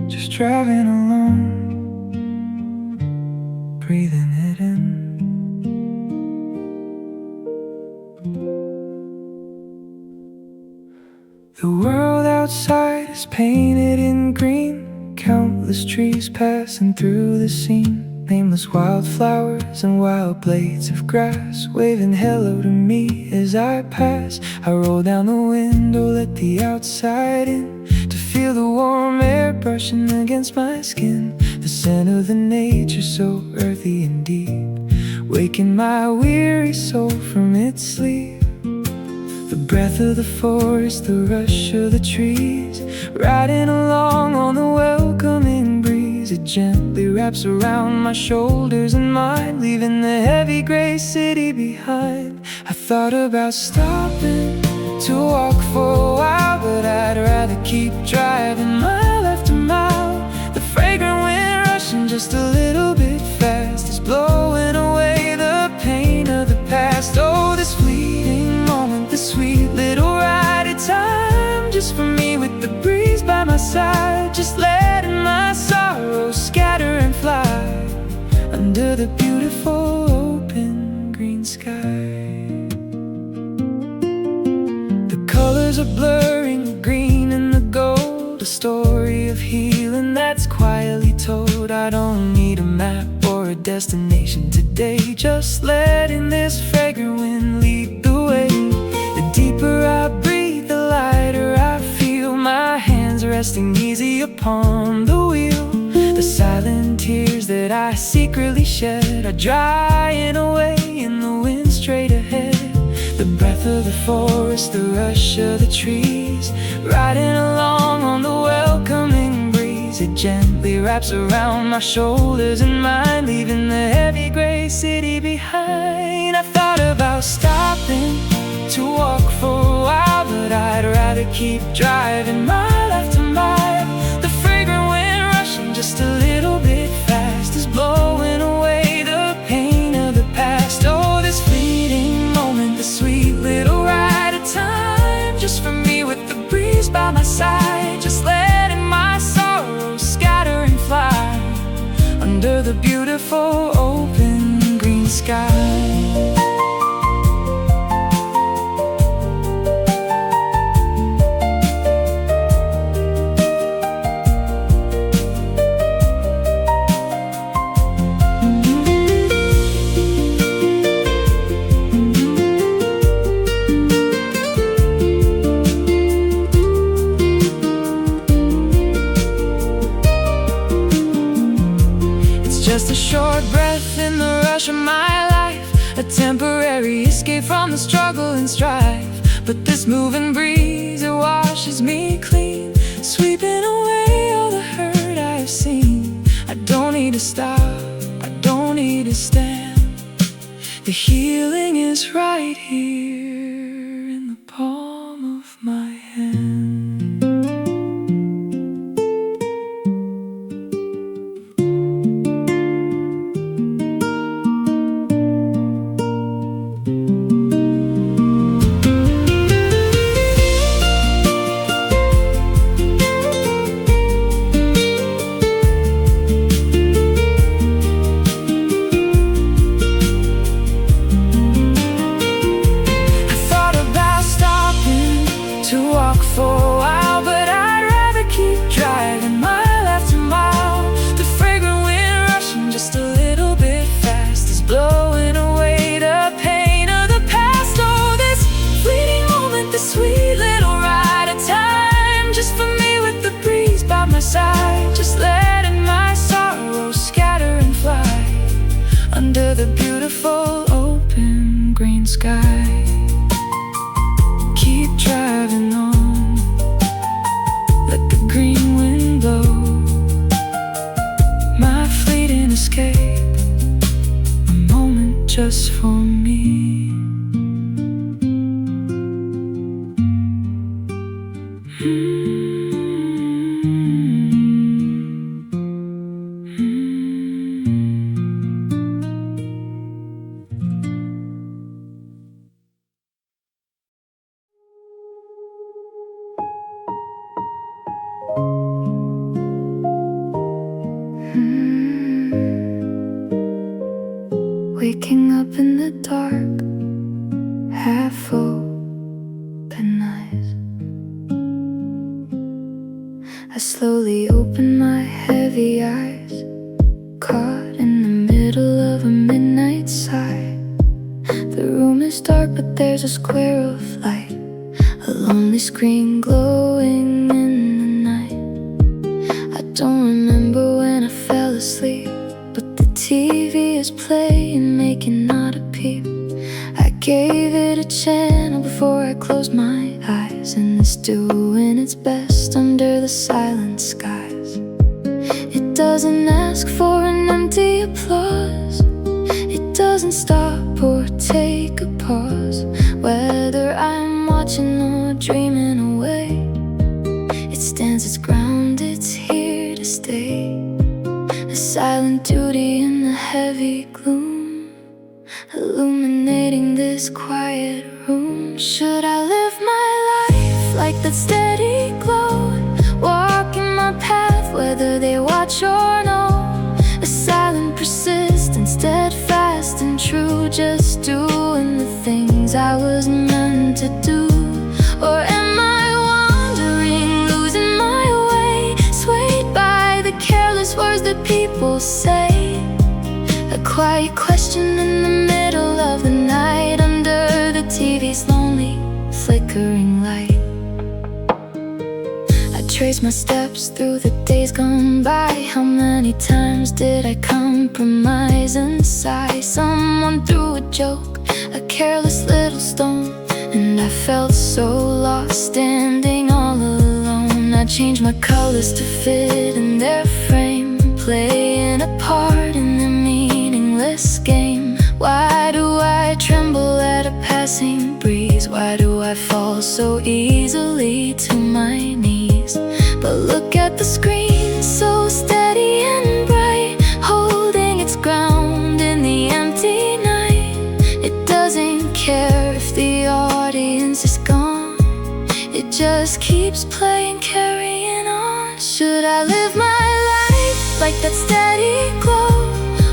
Just driving alone, breathing it in. The world outside is painted in green, countless trees passing through the scene. Nameless wildflowers and wild blades of grass waving hello to me as I pass. I roll down the window, let the outside in, to feel the warm air brushing against my skin. The scent of the nature so earthy and deep, waking my weary soul from its sleep. The breath of the forest, the rush of the trees, riding along on the welcoming breeze. It gently wraps around my shoulders and mind, leaving the heavy gray city behind. I thought about stopping to walk for a while, but I'd rather keep driving mile after mile. The fragrant wind rushing just a little bit fast is blowing away the pain of the past. Oh, this fleeting moment, this sweet little ride of time, just for me with the breeze by my side, just letting my sorrows scatter and fly under the beautiful open green sky. The colors are blurring, the green and the gold, a story of healing that's quietly told. I don't need a map or a destination today, just letting this fragrant wind lead the way. The deeper I breathe, the lighter I feel, my hands resting easy upon the wheel. The silent tears that I secretly shed are drying away in the wind straight ahead. The breath of the forest, the rush of the trees, riding along on the welcoming breeze. It gently wraps around my shoulders and mind, leaving the heavy gray city behind. I thought about stopping to walk for a while, but I'd rather keep driving mile after mile. The fragrant wind rushing just a little bit fast is blowing away the pain of the past. Oh, this fleeting moment, the sweet little ride of time, just for me with the breeze by my side, just letting my sorrows scatter and fly under the beautiful open green sky. Just a short breath in the rush of my life, a temporary escape from the struggle and strife. But this moving breeze, it washes me clean, sweeping away all the hurt I've seen. I don't need to stop, I don't need to stand. The healing is right here in the palm of my hand. For a while, but I'd rather keep driving mile after mile. The fragrant wind rushing just a little bit fast is blowing away the pain of the past. Oh, this fleeting moment, this sweet little ride of time, just for me with the breeze by my side, just letting my sorrows scatter and fly under the beautiful open green sky. Keep driving on, let the green wind blow, my fleeting escape, a moment just for me. waking up in the dark, half open eyes. I slowly open my heavy eyes, caught in the middle of a midnight sigh. The room is dark, but there's a square of light, a lonely screen glowing in the night. I don't remember when I fell asleep, but the TV is playing, making not a peep. I gave it a channel before I closed my eyes, and it's doing its best under the silent skies. It doesn't ask for an empty applause, it doesn't stop or take a pause. Whether I'm watching or dreaming away, it stands its ground, it's here to stay. A silent duty in the heavy gloom, illuminating this quiet room. Should I live my life like that steady glow, walking my path whether they watch or no? A silent, persistent, steadfast and true, just doing the things I was meant to do. Or am I wandering, losing my way, swayed by the careless words that people say? A quiet question in the middle of the night, under the TV's lonely, flickering light. I trace my steps through the days gone by. How many times did I compromise and sigh? Someone threw a joke, a careless little stone, and I felt so lost, standing all alone. I changed my colors to fit in their frame, playing a part in the meaningless game. Why do I tremble at a passing breeze? Why do I fall so easily to my knees? But look at the screen, so steady and bright, holding its ground in the empty night. It doesn't care if the audience is gone, it just keeps playing, carrying on. Should I live my life like that steady glow,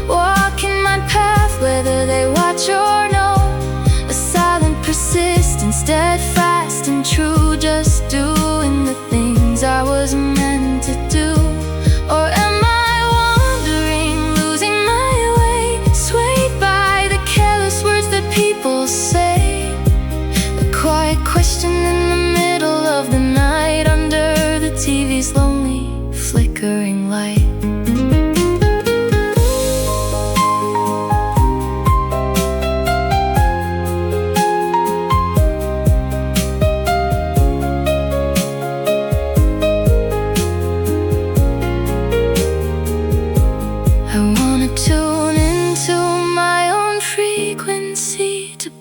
walking my path whether they watch or no? A silent, persistent, steadfast and true, just doing the things I was meant to do. Or am I wandering, losing my way, swayed by the careless words that people say? A quiet question in the middle of the night, under the TV's lonely, flickering light.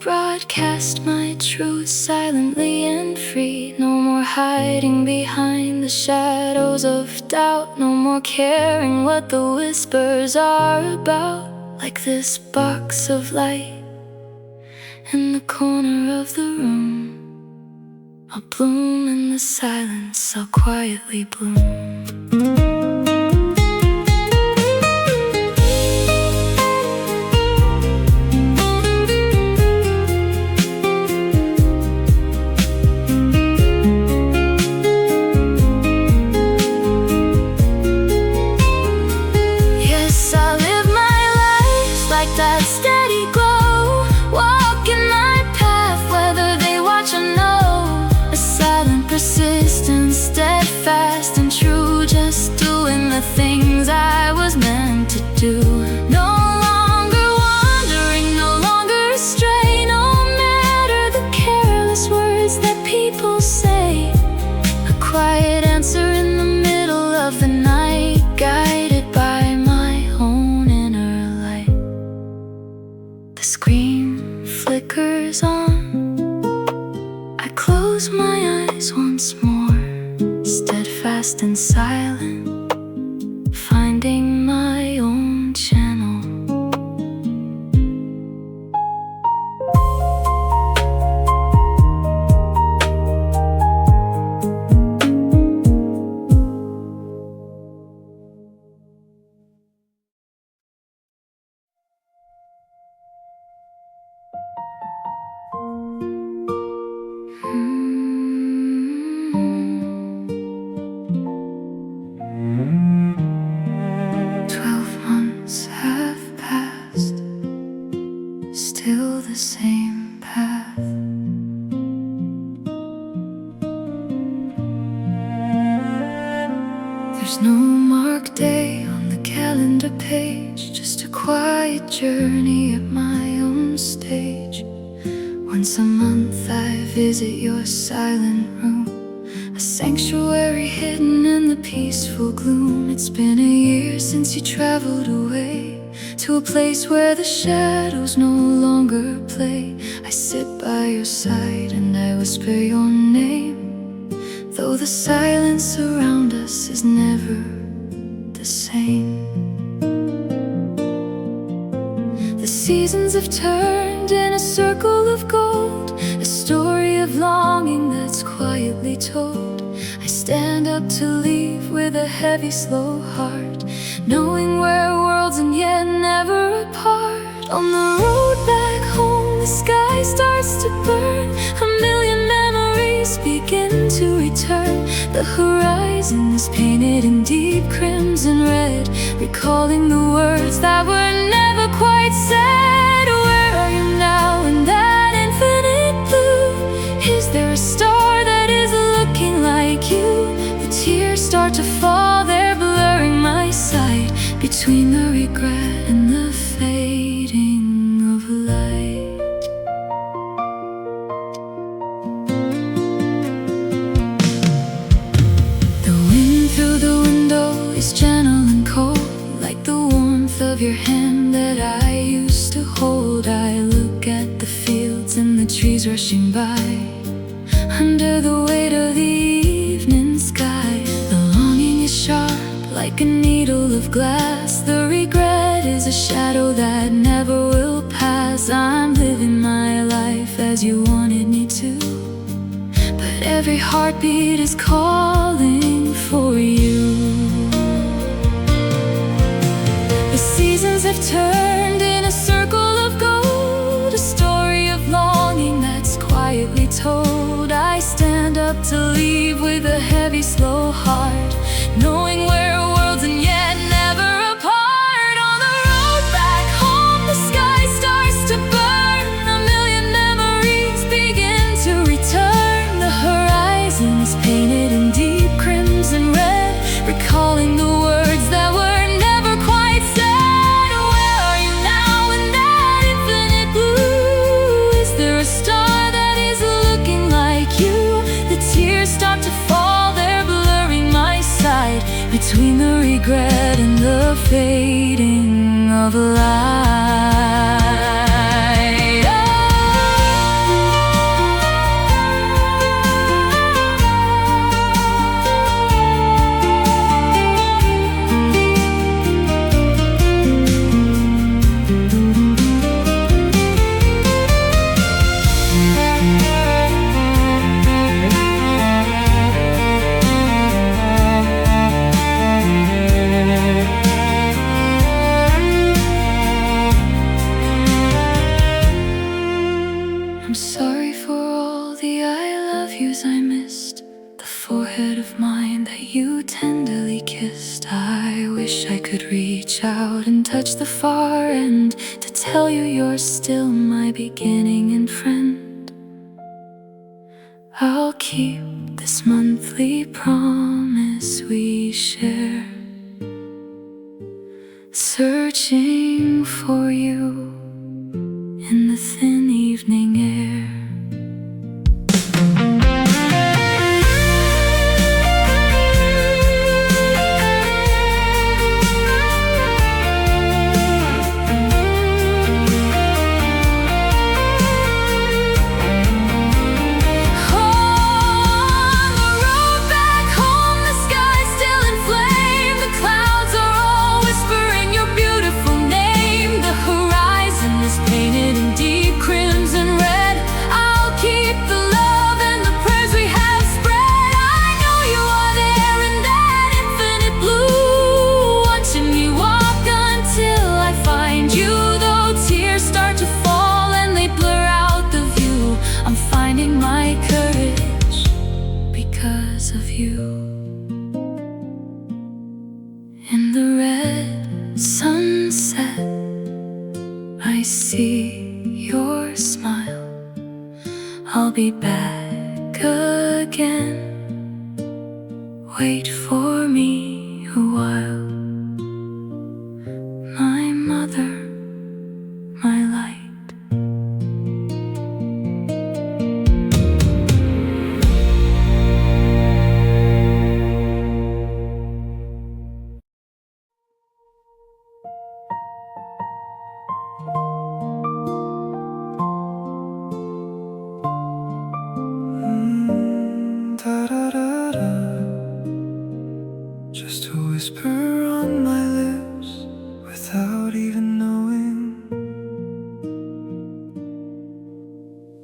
Broadcast my truth silently and free. No more hiding behind the shadows of doubt, no more caring what the whispers are about. Like this box of light in the corner of the room, I'll bloom in the silence, I'll quietly bloom. That steady glow, walking my path whether they watch or no. A silent, persistent, steadfast and true, just doing the things I was meant to do. No longer wandering, no longer astray, no matter the careless words that people say. A quiet answer in the middle of the night, guided by my own inner light. The screen flickers on, I close my eyes once more, steadfast and silent, finding my own channel. There's no marked day on the calendar page, just a quiet journey at my own stage. Once a month I visit your silent room, a sanctuary hidden in the peaceful gloom. It's been a year since you traveled away to a place where the shadows no longer play. I sit by your side and I whisper your name, though the silence around us is never the same. The seasons have turned in a circle of gold, a story of longing that's quietly told. I stand up to leave with a heavy, slow heart, knowing we're worlds and yet never apart. On the road back home, the sky starts to burn, a million memories begin to return. The horizon is painted in deep crimson red, recalling the words that were never quite said. Where are you now in that infinite blue? Is there a star that is looking like you? The tears start to fall, they're blurring my sight, between the regret and the fading of light. The wind through the window is gentle and cold, like the warmth of your hand that I used to hold. I look at the fields and the trees rushing by, under the weight of the evening sky. The longing is sharp, like a needle of glass. The regret is a shadow that never will pass. I'm living my life as you wanted me to, but every heartbeat is calling for you. The seasons have turned in a circle of gold, a story of longing that's quietly told. I stand up to leave with a heavy, slow heart, knowing we're worlds and yet never apart. On the road back home, the sky starts to burn, a million memories begin to return. The horizon is painted in deep crimson red, recalling the words that were never quite said. Where are you now in that infinite blue? Is there a star that is looking like you? The tears start to fall, they're blurring my sight, between the regret and the fading of light. I'm sorry for all the I love yous I missed, the forehead of mine that you tenderly kissed. I wish I could reach out and touch the far end to tell you you're still my beginning and friend. I'll keep this monthly promise we share, searching for you in the thin evening air. Of you in the red sunset, I see your smile. I'll be back again. Wait for me da-da-da-da, just a whisper on my lips without even knowing.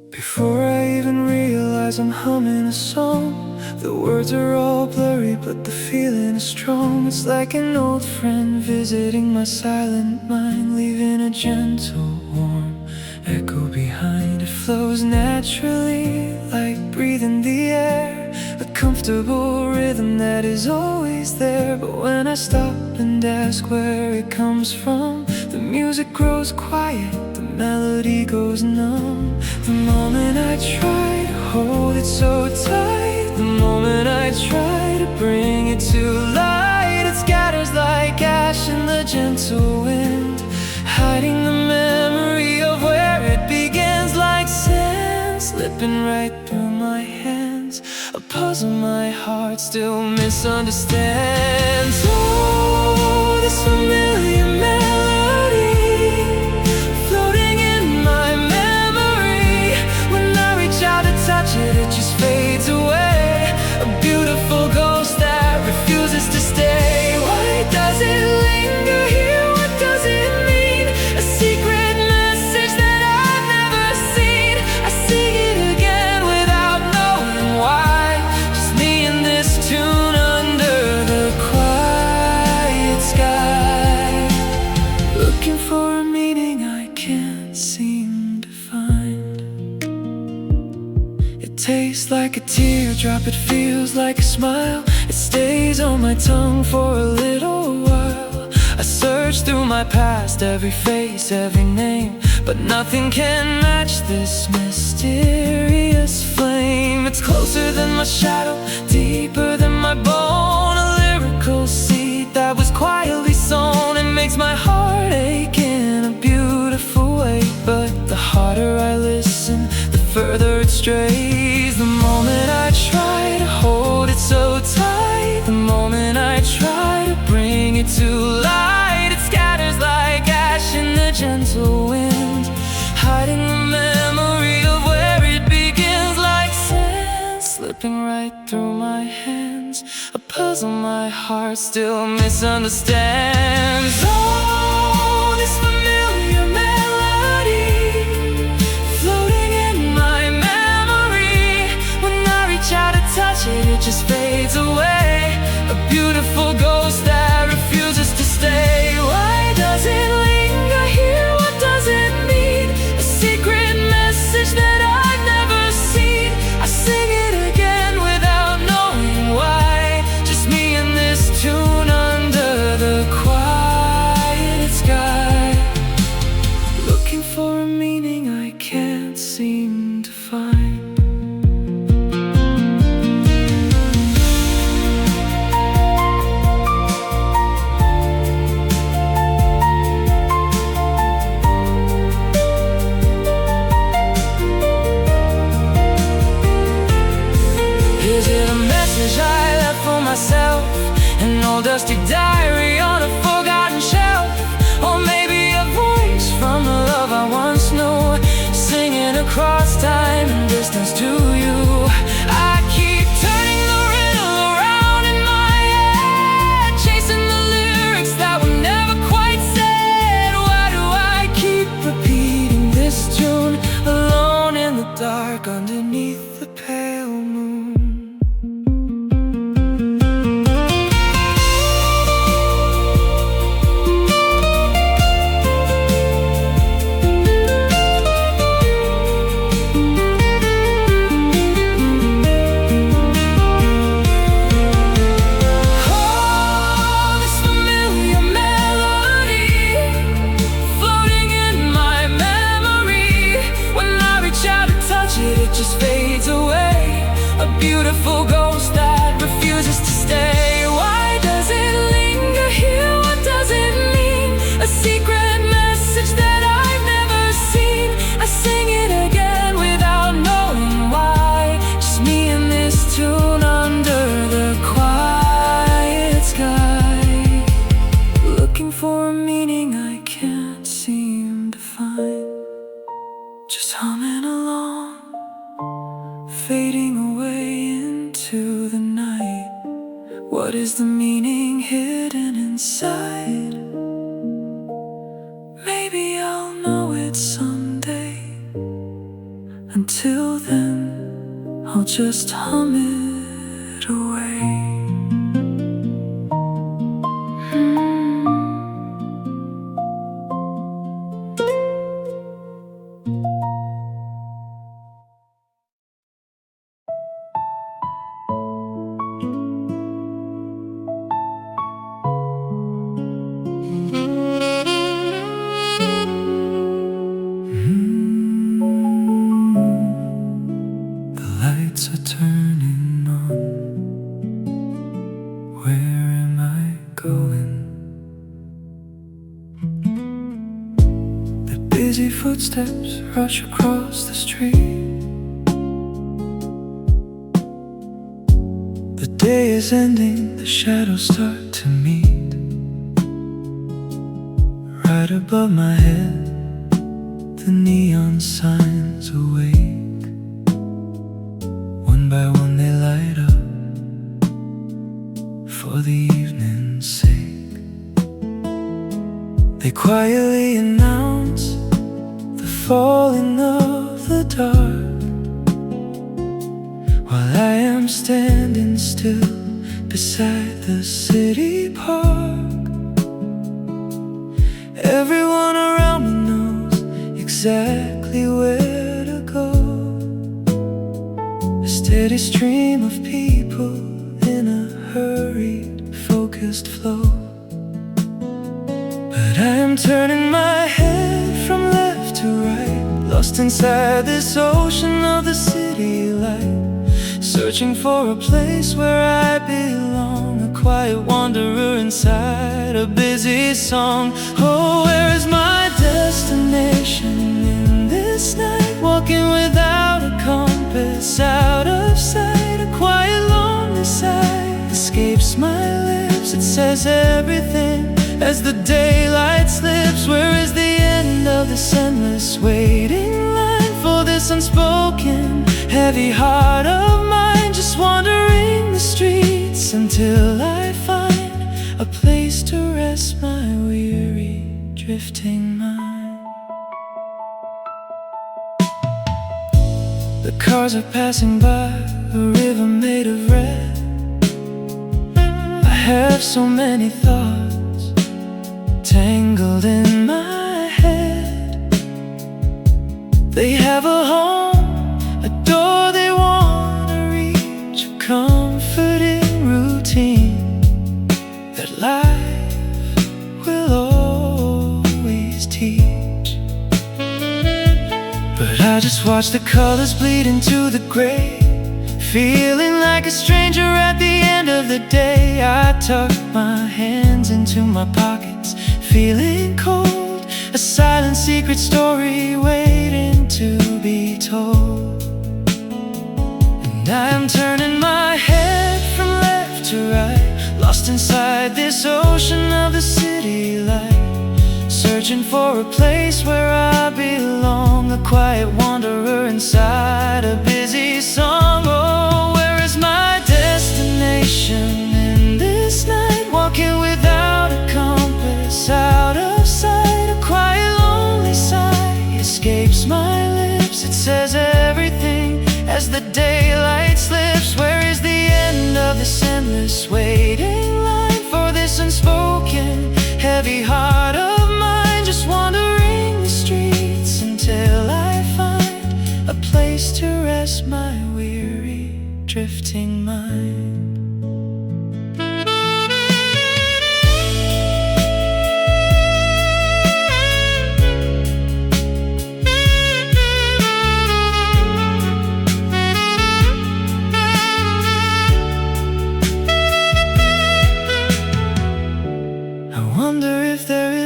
Before I even realize I'm humming a song, the words are all blurry but the feeling is strong. It's like an old friend visiting my silent mind, leaving a gentle, warm echo behind. It flows naturally, like breathing the air, a comfortable rhythm that is always there. But when I stop and ask where it comes from, the music grows quiet, the melody goes numb. The moment I try to hold it so tight, the moment I try to bring it to light, it scatters like ash in the gentle wind, hiding the memory of where it begins. Like sand slipping right through my hands, a puzzle my heart still misunderstands. Oh, this familiar melody floating in my memory. When I reach out to touch it, it just fades away. A beautiful ghost that refuses to stay. Why does it linger here? What does it mean? A secret message that I've never seen. I sing it again without knowing why. Just me and this tune under the quiet sky, looking for a meaning I can't seem to find. It tastes like a teardrop, it feels like a smile. It stays on my tongue for a little while. I search through my past, every face, every name, but nothing can match this mysterious flame. It's closer than my shadow, deeper than my bone, a lyrical seed that was quietly sown. It makes my heart ache in a beautiful way, but the harder I listen, the further it strays. The moment I try to hold it so tight, the moment I try to bring it to light, it scatters like ash in the gentle wind, hiding the memory of where it begins. Like sand slipping right through my hands, a puzzle my heart still misunderstands. Oh, this familiar melody floating in my memory. When I reach out to touch it, it just fades away. A beautiful ghost that refuses to stay. Why does it linger here? What does it mean? A secret message that I've never seen. I sing it again without knowing why. Just me and this tune under the quiet sky, looking for a meaning I can't seem to find. Is it a message I left for myself? An old dusty diary on a forgotten shelf? Or maybe a voice from the love I once knew, singing across time and distance to you. I keep turning the riddle around in my head, chasing the lyrics that were never quite said. Why do I keep repeating this tune, alone in the dark underneath the pale moon? What is the meaning hidden inside? Maybe I'll know it someday. Until then, I'll just hum it away. The lights are turning on. Where am I going? The busy footsteps rush across the street. The day is ending, the shadows start to meet. Right above my head, the neon signs awake. One by one they light up for the evening's sake. They quietly announce the falling of the dark, while I am standing still beside the city park. Everyone around me knows exactly where to go. A steady stream of people in a hurried, focused flow. But I am turning my head from left to right, lost inside this ocean of the city light, searching for a place where I belong, a quiet wanderer inside a busy song. Oh, where is my destination in this night? Walking without a compass, out of sight. A quiet lonely sigh escapes my lips. It says everything as the daylight slips. Where is the end of this endless waiting line for this unspoken heavy heart of mine? Just wandering the streets until I find a place to rest my weary, drifting mind. The cars are passing by a river made of red. I have so many thoughts tangled in my head. They have a home, a door they want to reach, a comforting routine that life will always teach. But I just watch the colors bleed into the gray, feeling like a stranger at the end of the day. I tuck my hands into my pockets, feeling cold, a silent secret story waiting to be told. And I am turning my head from left to right, lost inside this ocean of the city light, searching for a place where I belong, a quiet wanderer inside a busy song. Oh, where is my destination in this night? Walking without a compass, out of sight. A quiet lonely sigh escapes my lips. It says everything as the daylight slips. Where is the end of this endless waiting line for this unspoken heavy heart of mine? Just wandering the streets until I find a place to rest my weary, drifting mind.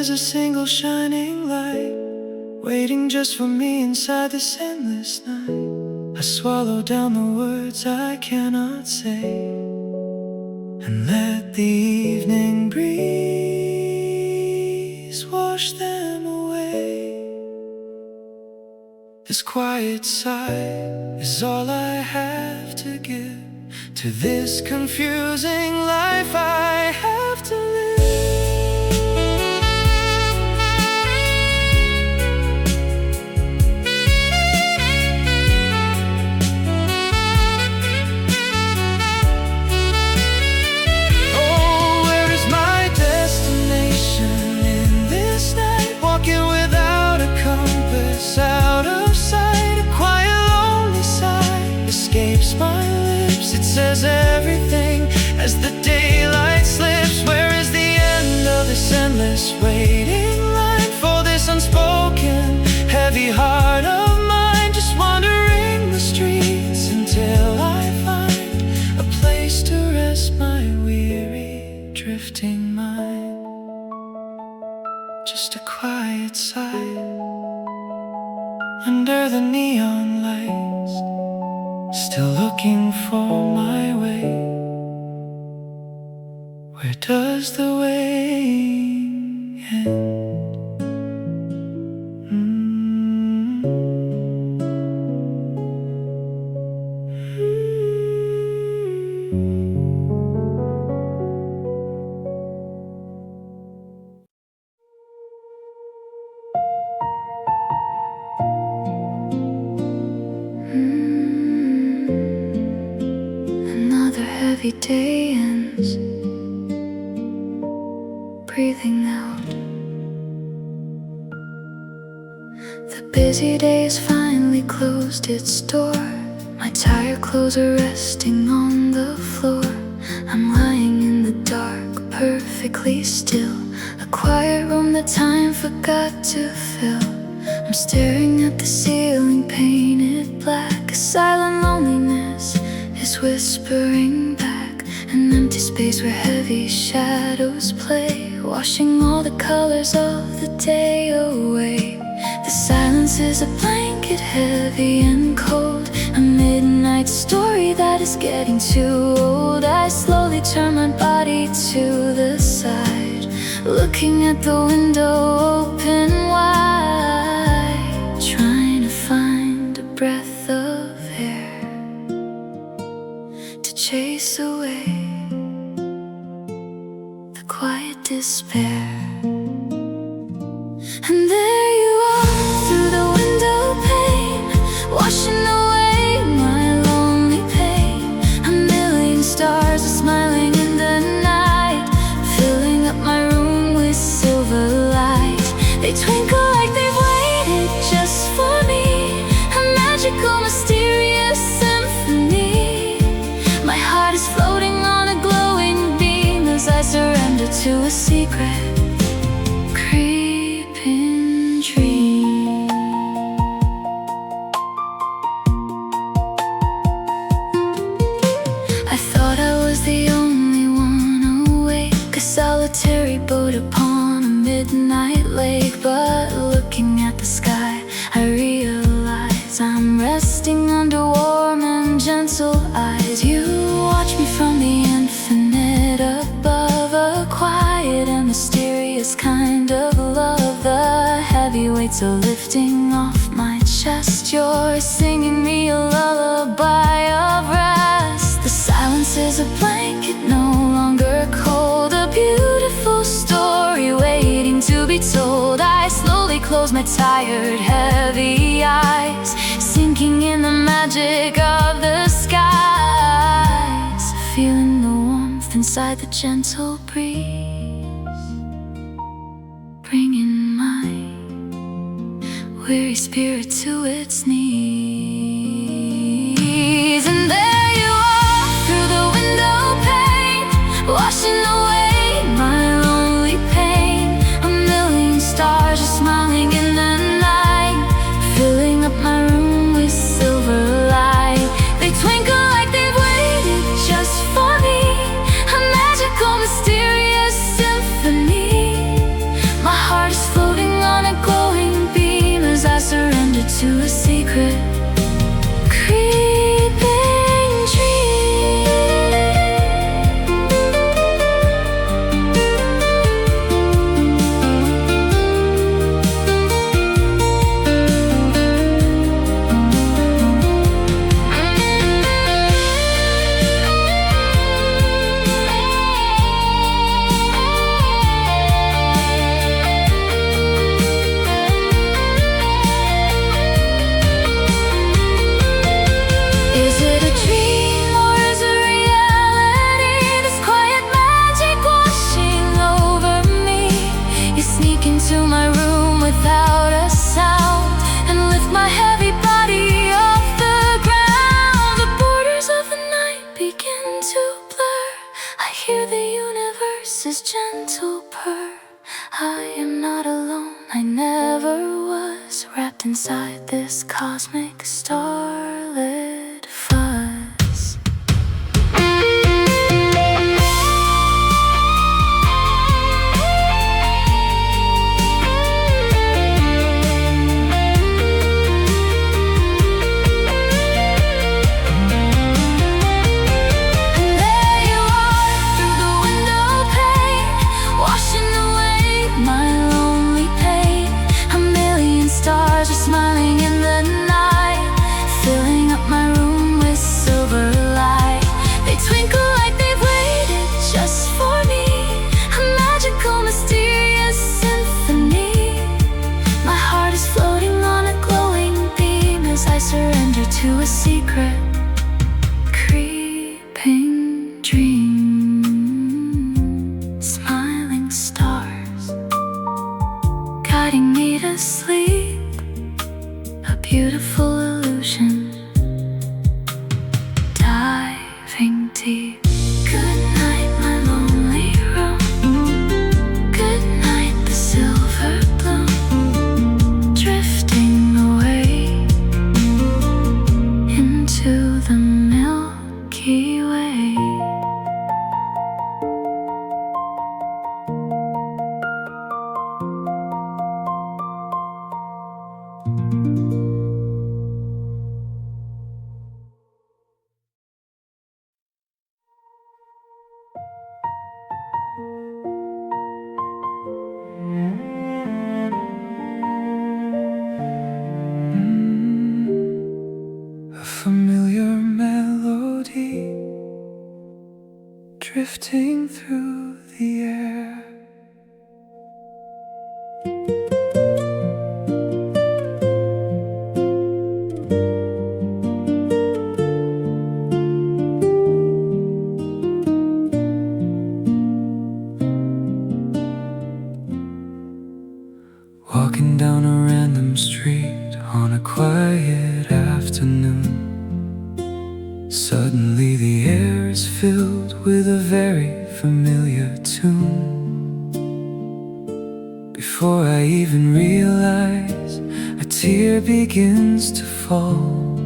A single shining light waiting just for me inside this endless night. I swallow down the words I cannot say and let the evening breeze wash them away. This quiet sigh is all I have to give, to this confusing life I have to live. Oh, where is my destination in this night? Walking without a compass, out of sight. A quiet, lonely sigh escapes my lips. It says everything as the daylight slips. Where is the end of this endless waiting line for this unspoken heavy heart of mine? Just wandering the streets until I find a place to rest my weary, drifting mind. Just a quiet sigh under the neon lights, still looking for my way. Where does the way end? Another heavy day ends, breathing out. The busy day has finally closed its door. My tired clothes are resting on the floor. I'm lying in the dark, perfectly still. A quiet room that time forgot to fill. I'm staring at the ceiling, painted black. A silent loneliness is whispering back. An empty space where heavy shadows play, washing all the colors of the day away. The silence is a blanket, heavy and cold. A midnight story that is getting too old. I slowly turn my body to the side, looking at the window open wide, trying to find a breath of air to chase away the quiet despair. And there you are, through the window pane, washing away my lonely pain. A million stars are smiling in the night, filling up my room with silver light. They twinkle like they've waited just for me, a magical, mysterious symphony. My heart is floating on a glowing beam as I surrender to a secret, creeping dream. I thought I was the only one awake, a solitary boat upon a midnight lake. But looking at the sky, I realize I'm resting under warm and gentle eyes. You watch me from the infinite above, a quiet and mysterious kind of love. The heavy weights are lifting off my chest. You're singing me a lullaby of rest. The silence is a blanket, no longer cold. A beautiful story waiting to be told. I slowly close my tired, heavy eyes, sinking in the magic of the skies, feeling the warmth inside the gentle breeze, bringing my weary spirit to its knees. And there you are, through the window pane, washing away my lonely pain. A million stars are smiling in the night, filling up my room with silver light. They twinkle like they've waited just for me, a magical, mysterious symphony. My heart is floating on a glowing beam as I surrender to a secret, begin to blur. I hear the universe's gentle purr. I am not alone, I never was, wrapped inside this cosmic starlit fuzz. Smiling in the night, filling up my room with silver light. They twinkle like they've waited just for me, a magical, mysterious symphony. My heart is floating on a glowing beam as I surrender to a secret, creeping dream. Smiling stars guiding me to sleep, beautiful illusion, diving deep. Good night, my lonely room. Good night, the silver bloom, drifting away into the Milky Way. Familiar melody drifting through the air. Walking down a random street on a quiet afternoon. Suddenly the air is filled with a very familiar tune. Before I even realize, a tear begins to fall.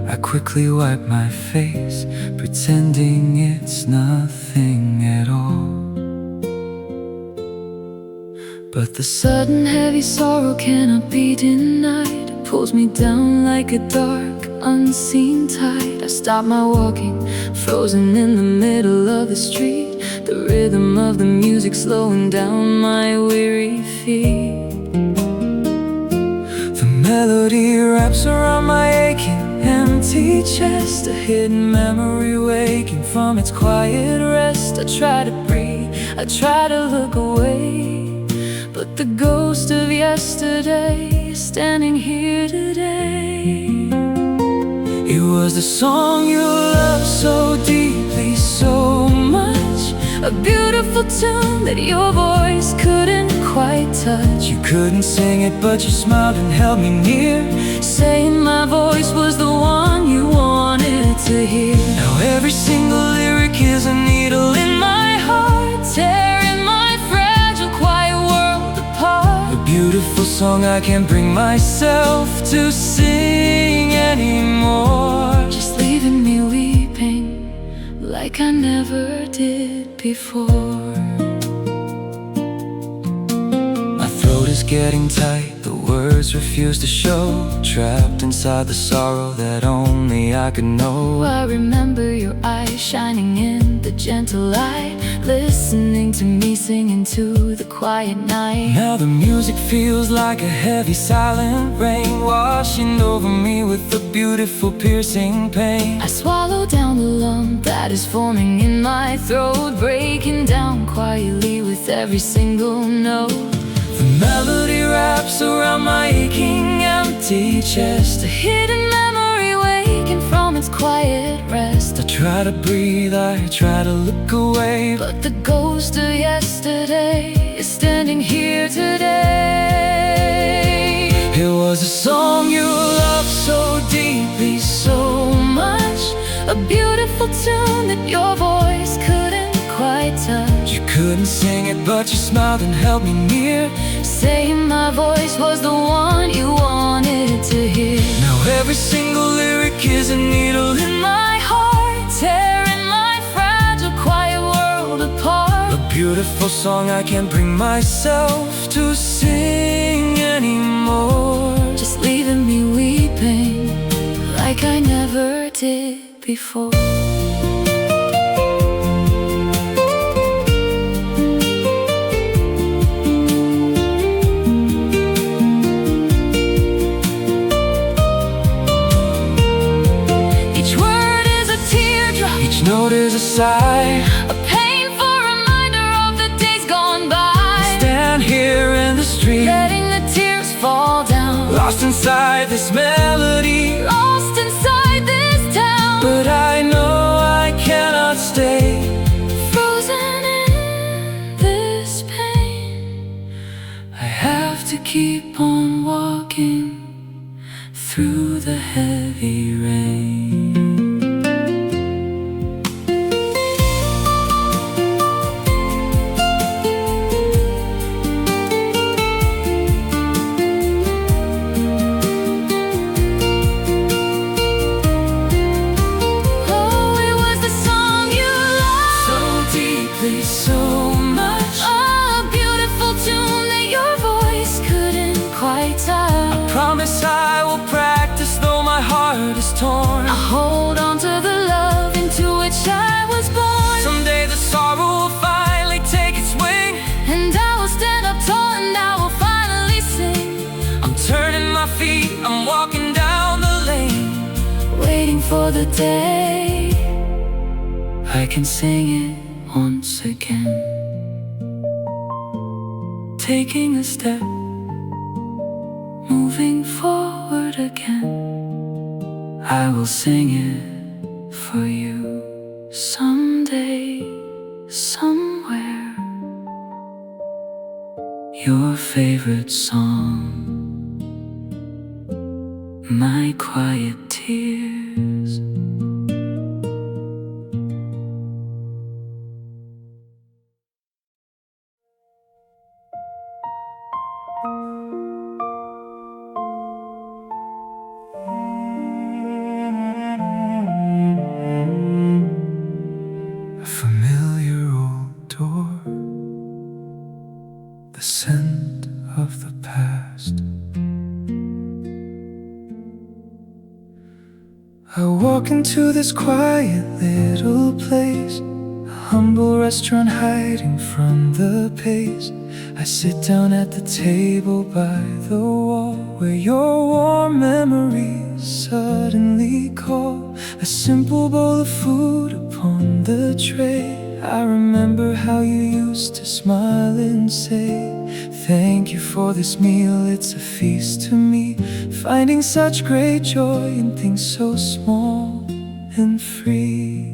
I quickly wipe my face, pretending it's nothing at all. But the sudden heavy sorrow cannot be denied. It pulls me down like a dark, unseen tide. I stop my walking, frozen in the middle of the street, the rhythm of the music slowing down my weary feet. The melody wraps around my aching, empty chest, a hidden memory waking from its quiet rest. I try to breathe, I try to look away, but the ghost of yesterday is standing here today. It was the song you loved so deeply, so much, a beautiful tune that your voice couldn't quite touch. You couldn't sing it, but you smiled and held me near, saying my voice was the one you wanted to hear. Now every single lyric is a needle in my heart, tearing my fragile, quiet world apart. A beautiful song I can't bring myself to sing anymore, just leaving me weeping like I never did before. My throat is getting tight, the words refuse to show, trapped inside the sorrow that only I could know. I remember your eyes shining in the gentle light, listening to me singing to the quiet night. Now the music feels like a heavy silent rain, washing over me with a beautiful piercing pain. I swallow down the lump that is forming in my throat, breaking down quietly with every single note. The melody wraps around my aching, empty chest, a hidden memory waking from its quiet rest. I try to breathe, I try to look away, but the ghost of yesterday is standing here today. It was a song you loved so deeply, so much, a beautiful beautiful tune that your voice couldn't quite touch. You couldn't sing it, but you smiled and held me near, saying my voice was the one you wanted to hear. Now every single lyric is a needle in My heart, tearing my fragile, quiet world apart. a beautiful song I can't bring myself to sing anymore. Just leaving me weeping like I never did before. Each word is a teardrop, each note is a sigh, a painful reminder of the days gone by. stand here in the street, Letting the tears fall down, lost inside this melody, lost inside this town. but I know I cannot stay. Frozen in this pain, I have to keep on walking through the heavy rain. oh, it was the song you loved, So deeply, so much, a beautiful tune that your voice couldn't quite touch. promise I will practice though my heart is torn. I hold on to the love into which I was born. Someday the sorrow will finally take its wing, And I will stand up tall and I will finally sing, I'm turning my feet, I'm walking down the lane, waiting for the day I can sing it once again. Taking a step, moving forward again, I will sing it for you someday, somewhere. Your favorite song, my quiet tears. A familiar old door, the scent of the past. I walk into this quiet little place, a humble restaurant hiding from the pace. I sit down at the table by the wall, where your warm memories suddenly call. A simple bowl of food upon the tray, I remember how you used to smile and say, thank you for this meal, it's a feast to me. Finding such great joy in things so small and free.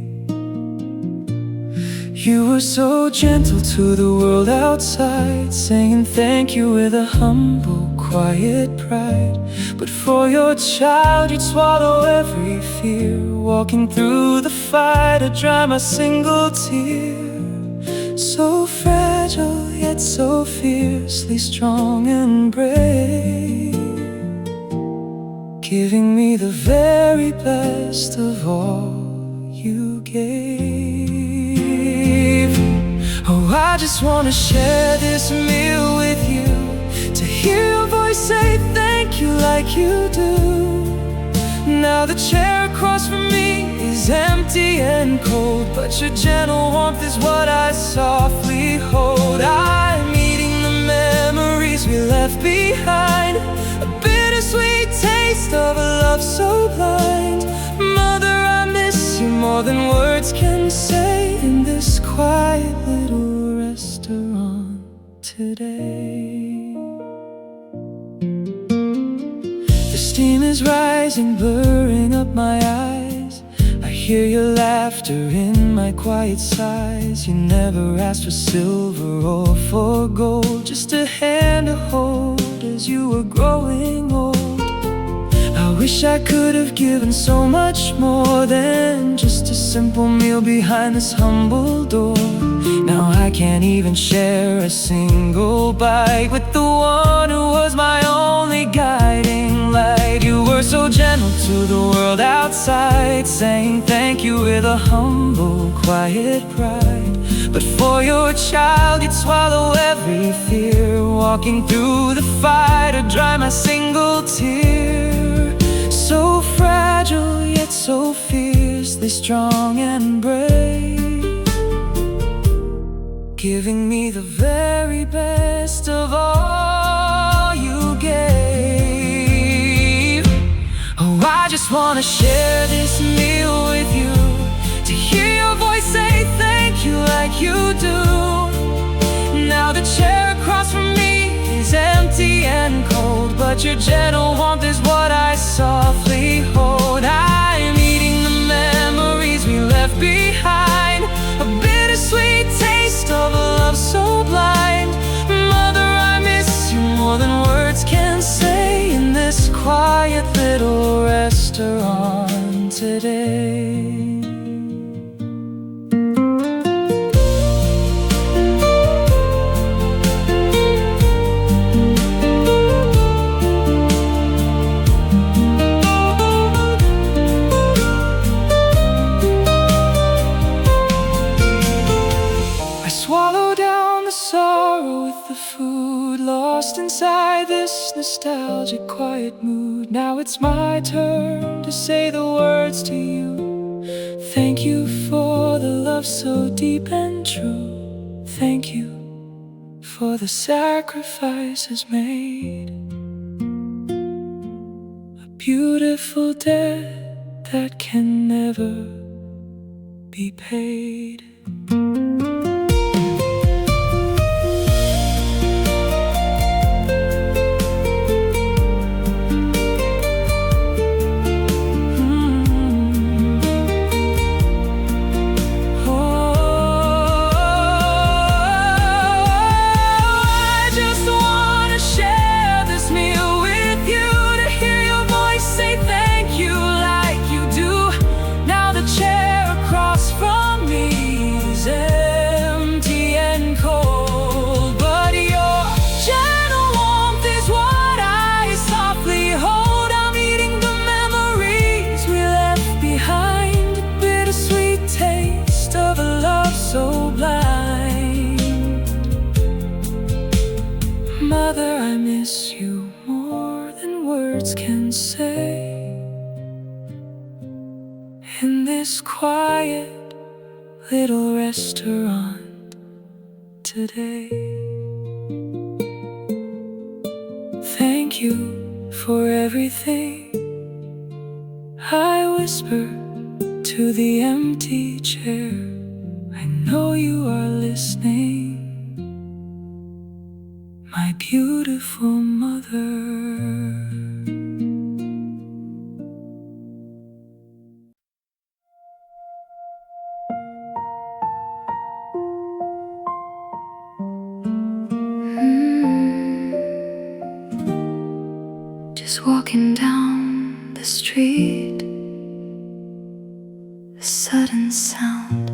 You were so gentle to the world outside, saying thank you with a humble, quiet pride. But for your child you'd swallow every fear, walking through the fire to dry my single tear. So fragile yet so fiercely strong and brave, giving me the very best of all you gave. Oh, I just wanna share this meal with you, to hear your voice say thank you like you do. Now the chair across from me is empty and cold, but your gentle warmth is what I softly hold. I'm eating the memories we left behind, a bittersweet taste of a love so blind. Mother, I miss you more than words can say, in this quiet little restaurant today. The steam is rising, blurring up my eyes. I hear your laughter in my quiet sighs. You never asked for silver or for gold, just a hand to hold as you were growing old. I wish I could have given so much more than just a simple meal behind this humble door. Now I can't even share a single bite with the one who was my only guiding light. You were so gentle to the world outside, saying thank you with a humble, quiet pride. But for your child you'd swallow every fear, walking through the fire to dry my single tear. So fragile yet so fiercely strong and brave, giving me the very best of all you gave. Oh, I just wanna share this meal with you, to hear your voice say thank you like you do. Now the chair across from me is empty and cold, but your gentle warmth is what I softly hold. I'm eating the memories we left behind, a bittersweet taste of a love so blind. Mother, I miss you more than words can say, in this quiet little restaurant today. Lost inside this nostalgic quiet mood. Now it's my turn to say the words to you. Thank you for the love so deep and true. Thank you for the sacrifices made. A beautiful debt that can never be paid. Mother, I miss you more than words can say, in this quiet little restaurant today. Thank you for everything, I whisper to the empty chair. I know you are listening, my beautiful mother. Just walking down the street, a sudden sound.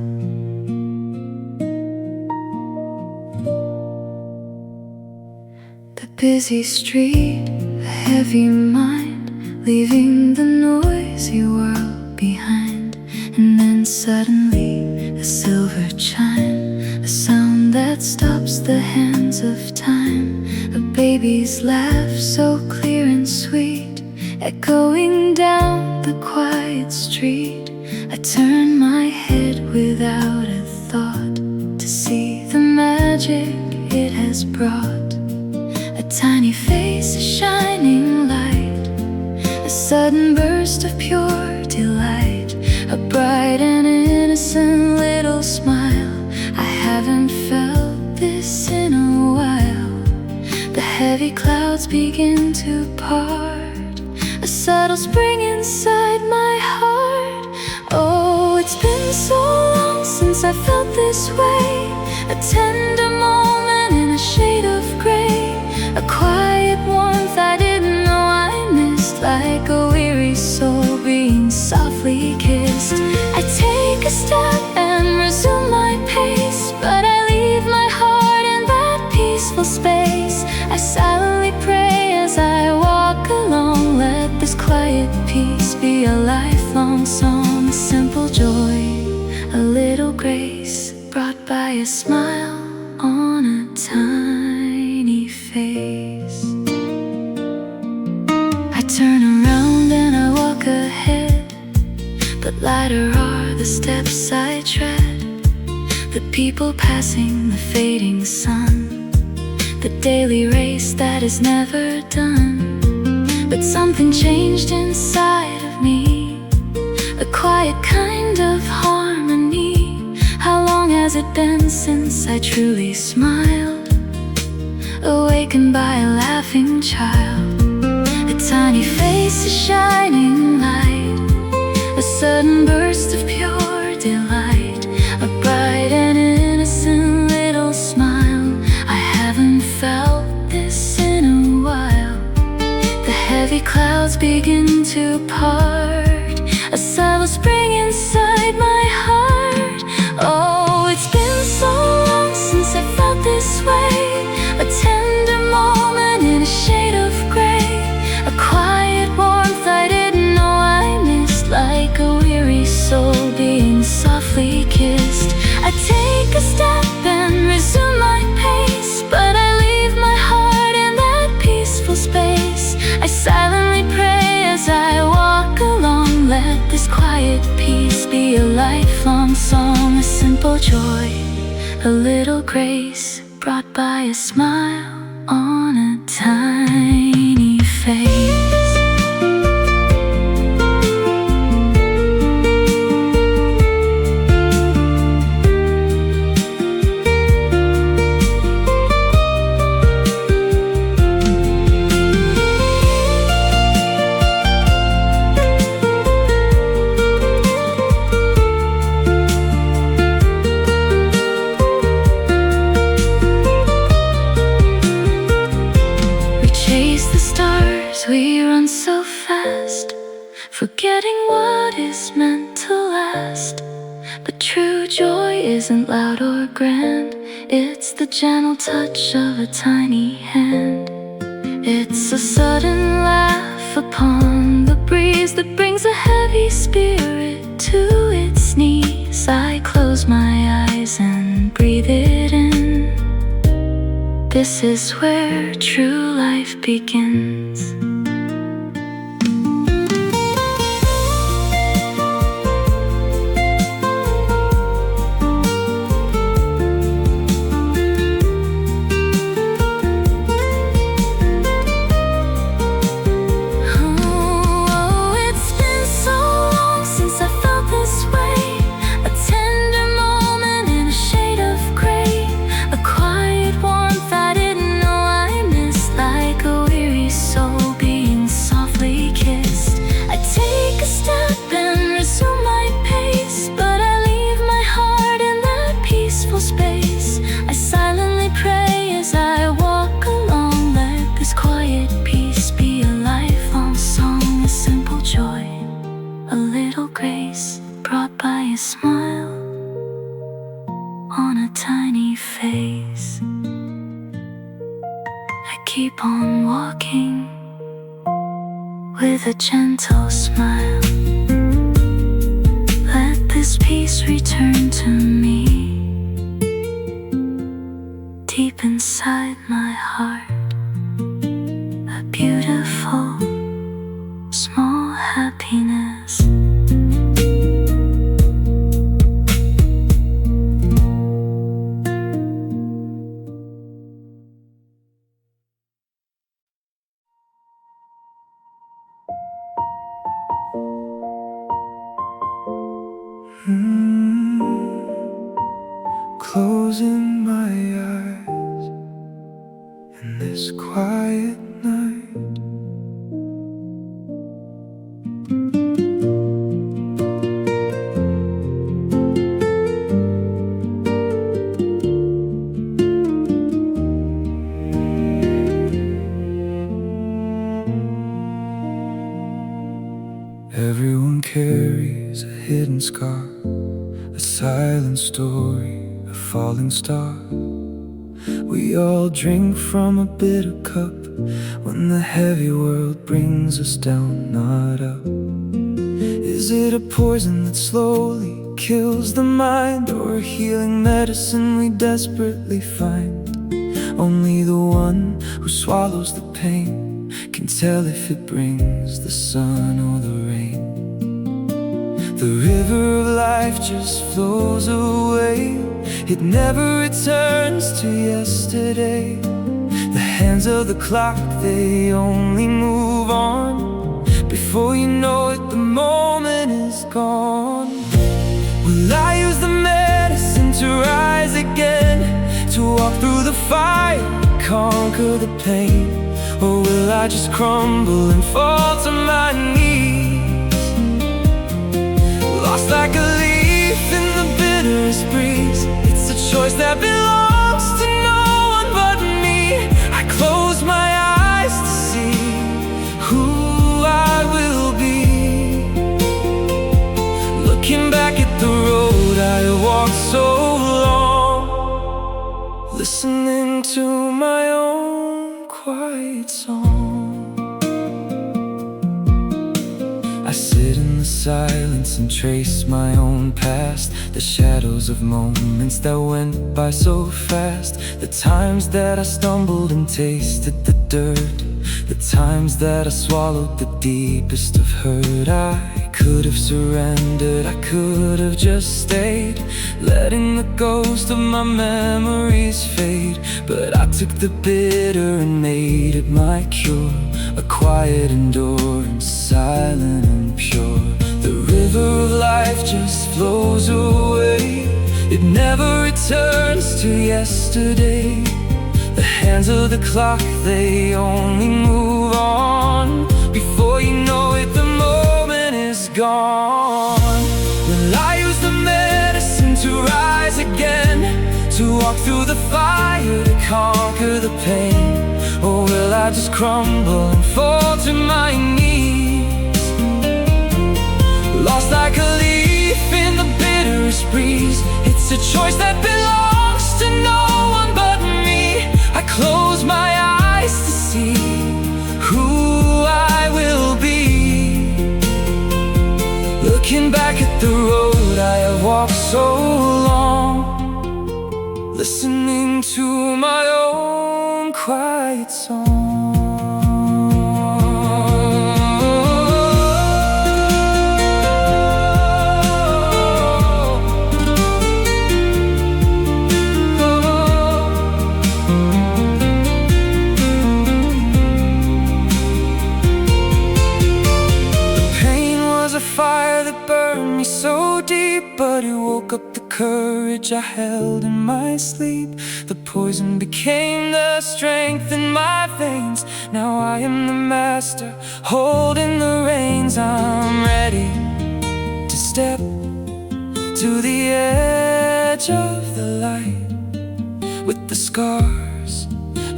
The busy street, a heavy mind, leaving the noisy world behind. And then suddenly a silver chime, a sound that stops the hands of time. A baby's laugh so clear and sweet, echoing down the quiet street. I turn my head without a thought to see the magic it has brought. A tiny face, a shining light, a sudden burst of pure delight, a bright and innocent little smile. I haven't felt this in a while. The heavy clouds begin to part, a subtle spring inside my heart. Oh, it's been so long since I felt this way, a tender moment in a shade of gray, a quiet warmth I didn't know I missed, like a weary soul being softly kissed. I take a step and resume my pace, but I leave my heart in that peaceful space. I silently pray as I walk along. Let this quiet peace be a lifelong song, a simple joy, a little grace brought by a smile on a tiny face. I turn around and I walk ahead, but lighter are the steps I tread. The people passing, the fading sun, the daily race that is never done. But something changed inside of me, a quiet kind of harmony. How long has it been since I truly smiled, awakened by a laughing child? A tiny face, a shining light, a sudden burst of pure delight, a bright and innocent little smile. I haven't felt this in a while. The heavy clouds begin to part, a subtle spring inside my heart. Oh, it's been so long since I felt this way, a tender moment in a shade of gray, a quiet warmth I didn't know I missed, like a weary soul being softly kissed. I take a step and resume my pace, but I leave my heart in that peaceful space. I silently pray as I walk along. Let this quiet peace be a lifelong song, a simple joy, a little grace brought by a smile on a tiny face. We run so fast, forgetting what is meant to last. But true joy isn't loud or grand, it's the gentle touch of a tiny hand. It's a sudden laugh upon the breeze that brings a heavy spirit to its knees. I close my eyes and breathe it in. This is where true life begins. Smile on a tiny face. I keep on walking with a gentle smile. Let this peace return to me, deep inside my heart. A beautiful small happiness. Closing my eyes in this quiet night, everyone carries a hidden scar, a silent story, a falling star. We all drink from a bitter cup when the heavy world brings us down, not up. Is it a poison that slowly kills the mind, or a healing medicine we desperately find? Only the one who swallows the pain can tell if it brings the sun or the rain. The river of life just flows away, it never returns to yesterday. The hands of the clock, they only move on. Before you know it, the moment is gone. Will I use the medicine to rise again, to walk through the fire, conquer the pain? Or will I just crumble and fall to my knees, lost like a leaf in the bitterest breeze? It's a choice that belongs to no one but me. I close my eyes to see who I will be. Looking back at the road I walked so long, listening to my own quiet song. I sit in the silence and trace my own past, the shadows of moments that went by so fast. The times that I stumbled and tasted the dirt, the times that I swallowed the deepest of hurt. I could have surrendered, I could have just stayed, letting the ghost of my memories fade. But I took the bitter and made it my cure, a quiet endurance, silent and pure. The river of life just flows away, it never returns to yesterday. The hands of the clock, they only move on. Before you know it, the moment is gone. Will I use the medicine to rise again, to walk through the fire, to conquer the pain? Or will I just crumble and fall to my knees, lost like a leaf in the bitterest breeze? It's a choice that belongs to no one but me. I close my eyes to see who I will be. Looking back at the road I have walked so long, listening to my own quiet song. Fire that burned me so deep, but it woke up the courage I held in my sleep. The poison became the strength in my veins. Now I am the master, holding the reins. I'm ready to step to the edge of the light, with the scars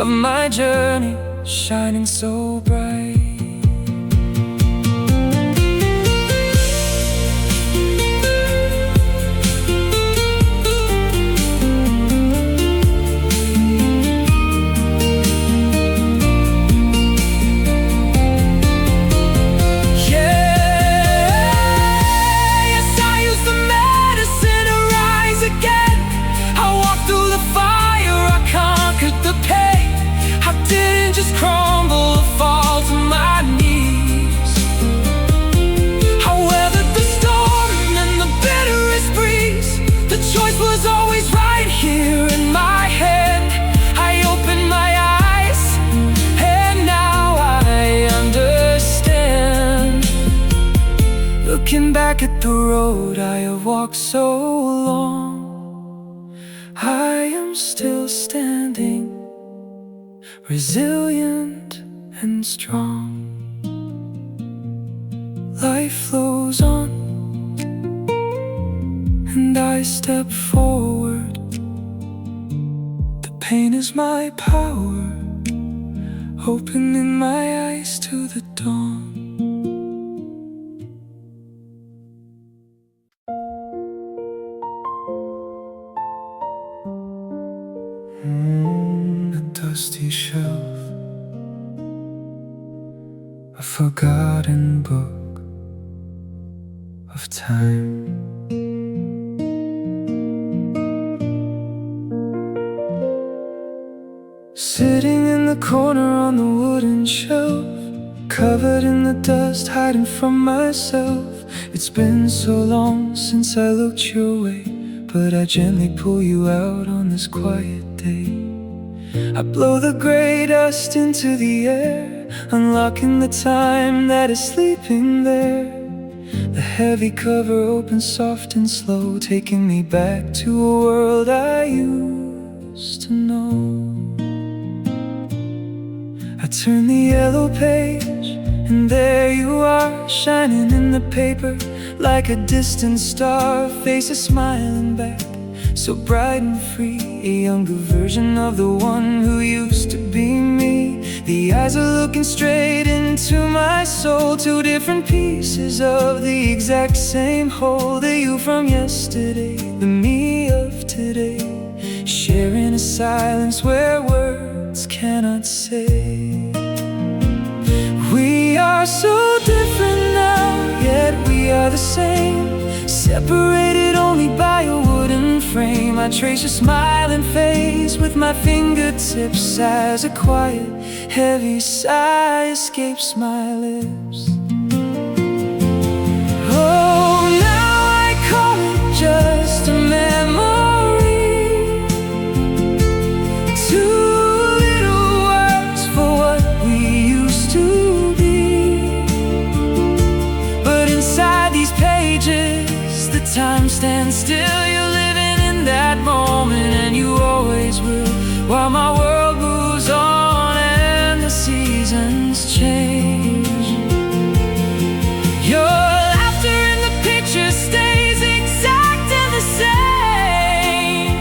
of my journey shining so bright. Looking back at the road I have walked so long, I am still standing, resilient and strong. Life flows on, and I step forward. The pain is my power, opening my eyes to the dawn. dusty shelf, a forgotten book of time. Sitting in the corner on the wooden shelf, covered in the dust, hiding from myself. It's been so long since I looked your way, but I gently pull you out on this quiet day. I blow the gray dust into the air, unlocking the time that is sleeping there. The heavy cover opens soft and slow, taking me back to a world I used to know. I turn the yellow page, and there you are, shining in the paper like a distant star. Faces smiling back, so bright and free, a younger version of the one who used to be me. The eyes are looking straight into my soul, two different pieces of the exact same whole. The you from yesterday, the me of today, sharing a silence where words cannot say. We are so different now, yet we are the same, separated only by a wooden frame. I trace your smiling face with my fingertips as a quiet, heavy sigh escapes my lips. Oh, now I call it just a memory, too little words for what we used to be. But inside these pages, the time stands still. You're living in that moment, and you always will, while my world moves on and the seasons change. Your laughter in the picture stays exact and the same.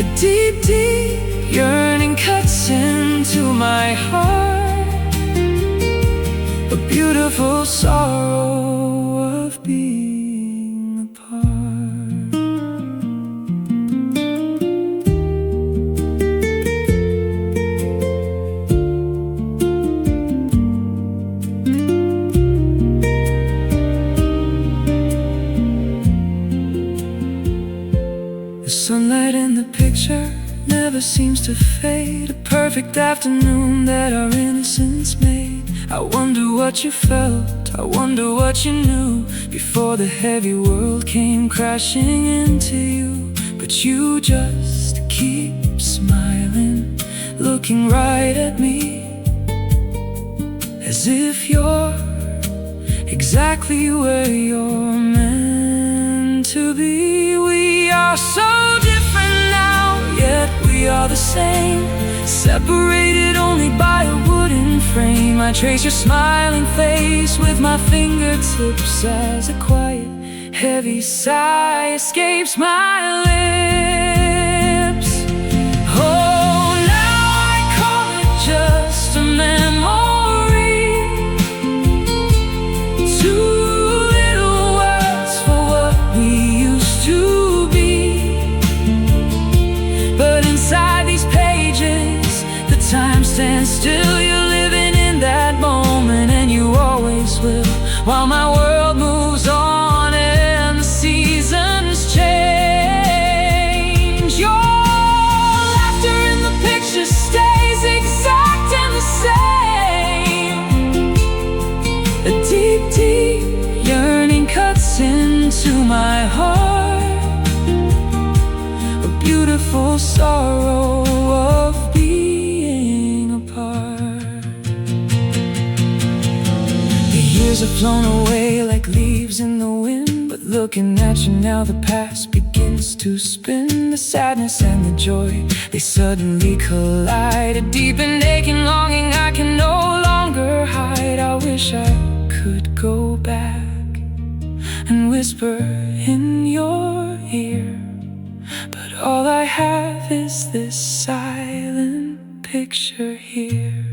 A deep, deep yearning cuts into my heart, a beautiful sorrow of being apart. The sunlight in the picture never seems to fade, a perfect afternoon that our innocence made. I wonder what you felt, I wonder what you knew, before the heavy world came crashing into you. But you just keep smiling, looking right at me, as if you're exactly where you're meant to be. We are so different now, yet we are the same, separated only by a wooden frame. I trace your smiling face with my fingertips as a quiet, heavy sigh escapes my lips. Oh, now I call it just a memory, too little words for what we used to be. But inside these pages, the time stands still. You're living in that moment, and you always will, while my world moves on and the seasons change. Your laughter in the picture stays exact and the same. A deep, deep yearning cuts into my heart, a beautiful sorrow of being apart. The years have flown away like leaves in the wind, but looking at you now, the past begins to spin. The sadness and the joy, they suddenly collide, a deep and aching longing I can no longer hide. I wish I could go back and whisper in your ear, but all I have is this silent picture here.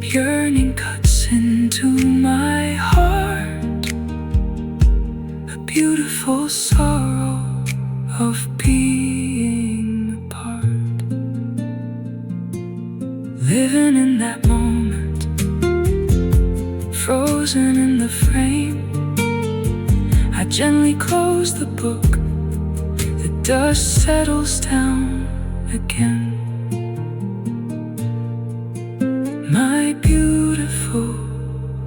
Yearning cuts into my heart, a beautiful sorrow of being apart. Living in that moment, frozen in the frame. I gently close the book, the dust settles down again. My beautiful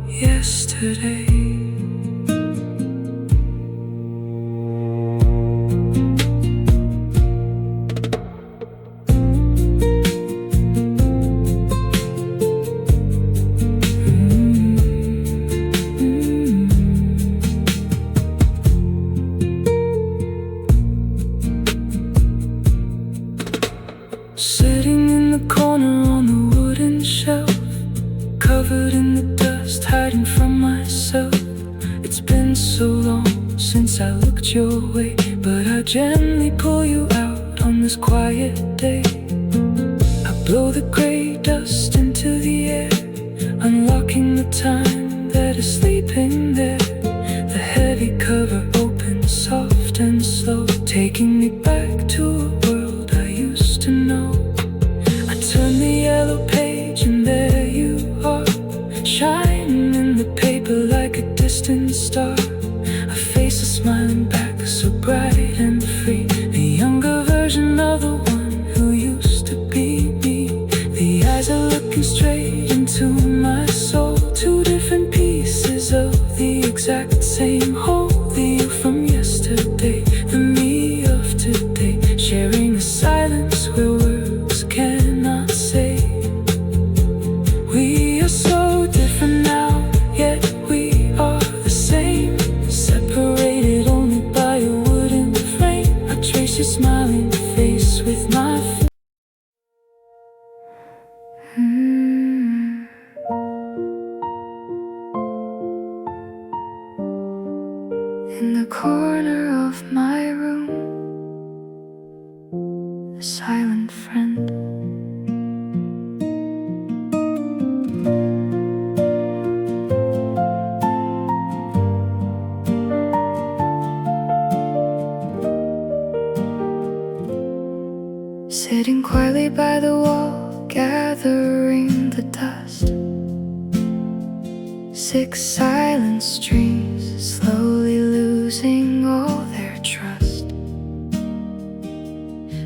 yesterday. Sitting in the corner on the wooden shelf, covered in the dust, hiding from myself. It's been so long since I looked your way, but I gently pull you out on this quiet day. I blow the gray dust into the air, unlocking the time that is sleeping there. The heavy cover opens soft and slow, taking me back to a world I used to know. I turn the yellow page and there you are, shining in the paper like a distant star. A face is smiling back, so bright and free, a younger version of the one who used to be me. The eyes are looking straight into my soul, two different pieces of the exact same whole. The you from yesterday, the me of today, sharing a silence where words cannot say. We are so different now, yet we are the same, separated only by a wooden frame. I trace your smiling face with my In the corner of my room, a silent friend. Sitting quietly by the wall, gathering the dust. 6 silent streams, slowly losing all their trust.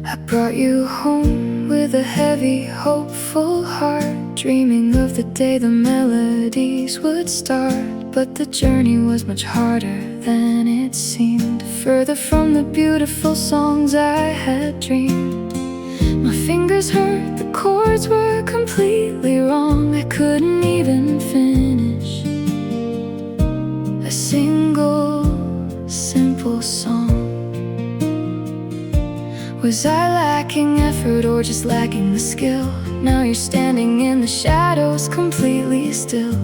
I brought you home with a heavy, hopeful heart, dreaming of the day the melodies would start. But the journey was much harder than it seemed, further from the beautiful songs I had dreamed. My fingers hurt, the chords were completely wrong. I couldn't even finish a single simple song. Was I lacking effort or just lacking the skill? Now you're standing in the shadows, completely still,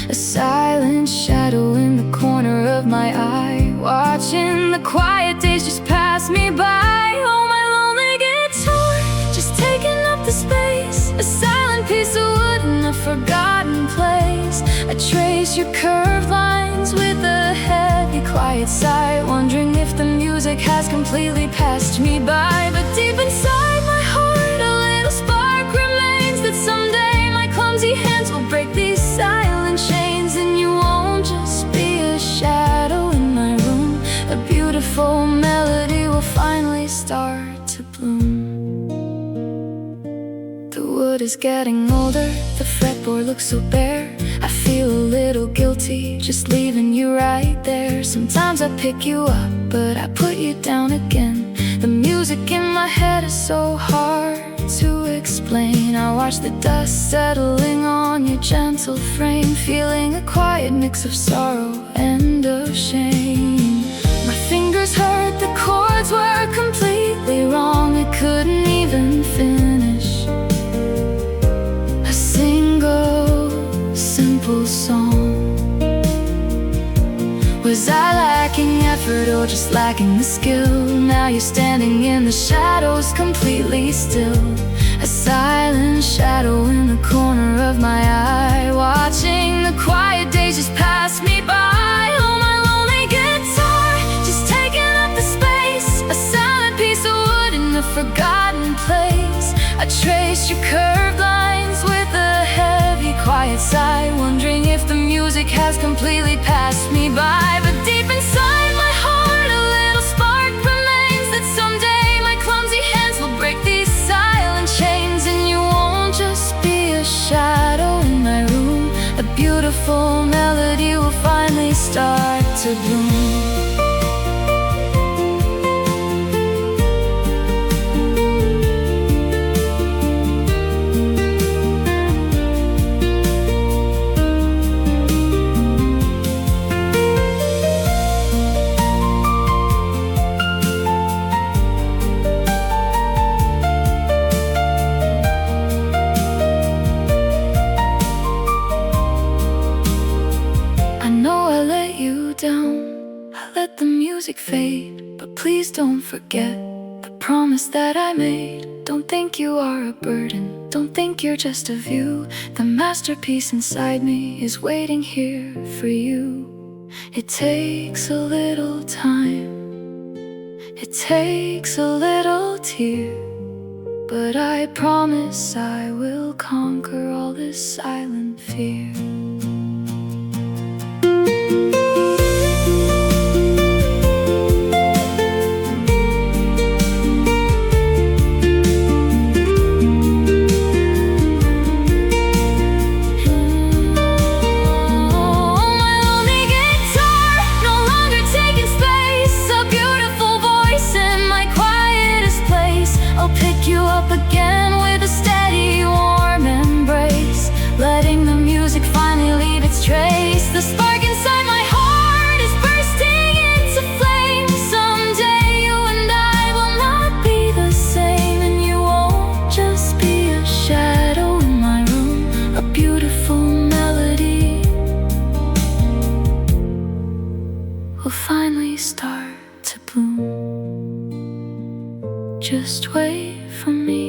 a silent shadow in the corner of my eye, watching the quiet days just pass me by. Oh, my lonely guitar, just taking up the space, a silent piece of wood in a forgotten place. I trace your curved lines with a heavy, quiet sigh, wondering if the music has completely passed me by. But deep inside my heart, a little spark remains, that someday my clumsy hands will break these silent chains, and you won't just be a shadow in my room. A beautiful melody will finally start to bloom. The wood is getting older, the fretboard looks so bare. I feel a little guilty just leaving you right there. Sometimes I pick you up, but I put you down again. The music in my head is so hard to explain. I watch the dust settling on your gentle frame, feeling a quiet mix of sorrow and of shame. My fingers hurt, the chords were completely wrong. I couldn't even finish a single simple song. Was I lacking effort or just lacking the skill? Now you're standing in the shadows, completely still, a silent shadow in the corner of my eye, trace your curved lines with a heavy, quiet sigh, wondering if the music has completely passed me by. But deep inside my heart, a little spark remains, that someday my clumsy hands will break these silent chains, and you won't just be a shadow in my room. A beautiful melody will finally start to bloom. I let the music fade, but please don't forget the promise that I made. Don't think you are a burden, don't think you're just a view. The masterpiece inside me is waiting here for you. It takes a little time, it takes a little tear, but I promise I will conquer all this silent fear. The spark inside my heart is bursting into flame. Someday you and I will not be the same, and you won't just be a shadow in my room. A beautiful melody will finally start to bloom. Just wait for me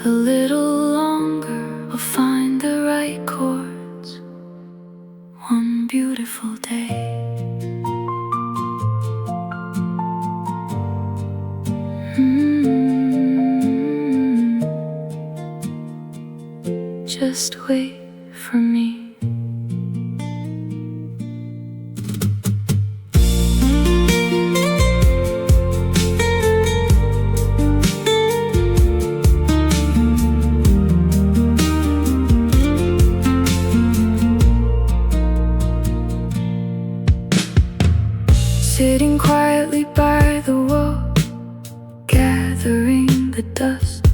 a little longer, we'll find the right chord one beautiful day. Just wait for me. Sitting quietly by the wall, gathering the dust.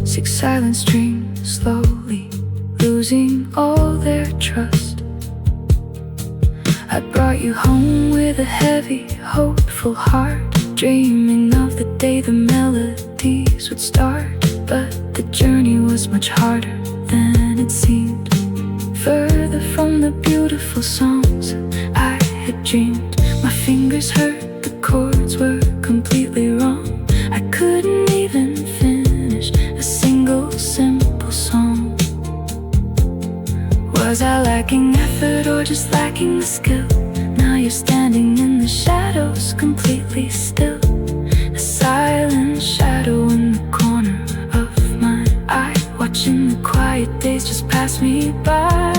6 silent streams slowly losing all their trust. I brought you home with a heavy, hopeful heart, dreaming of the day the melodies would start. But the journey was much harder than it seemed, further from the beautiful songs I had dreamed. My fingers hurt, the chords were completely wrong. I couldn't even finish a single simple song. Was I lacking effort or just lacking the skill? Now you're standing in the shadows, completely still. A silent shadow in the corner of my eye, watching the quiet days just pass me by.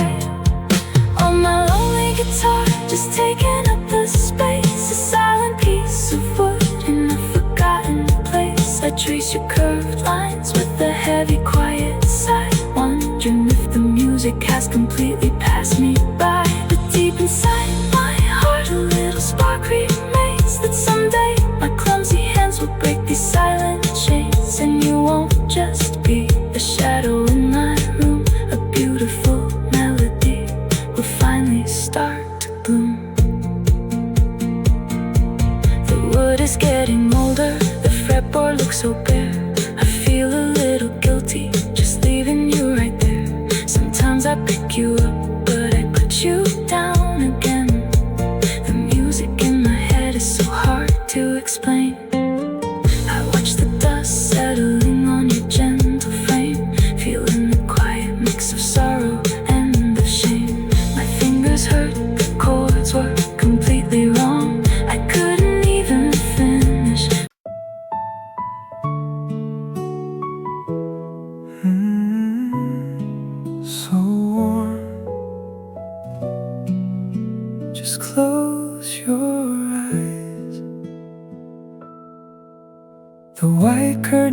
On my lonely guitar, just taking up the space, a silent piece of wood in a forgotten place. I trace your curved lines with a heavy, quiet sigh, wondering if the music has completely passed me by. But deep inside my heart, a little spark remains, that someday my clumsy hands will break these silent chains, and you won't just be a shadow in my room. A beautiful melody will finally start to bloom. The wood is getting older, the fretboard looks so bare. I feel a little guilty just leaving you right there. Sometimes I pick you up, but I put you down again. The music in my head is so hard to explain. I watch the dust settling on your gentle frame, feel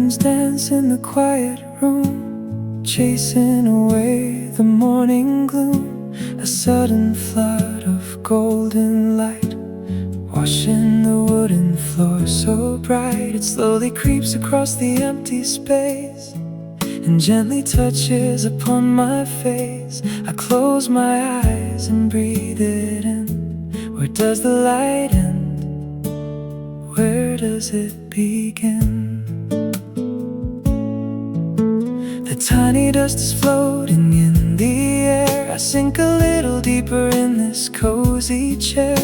lanterns dance in the quiet room, chasing away the morning gloom. A sudden flood of golden light, washing the wooden floor so bright. It slowly creeps across the empty space and gently touches upon my face. I close my eyes and breathe it in. Where does the light end? Where does it begin? The tiny dust is floating in the air. I sink a little deeper in this cozy chair.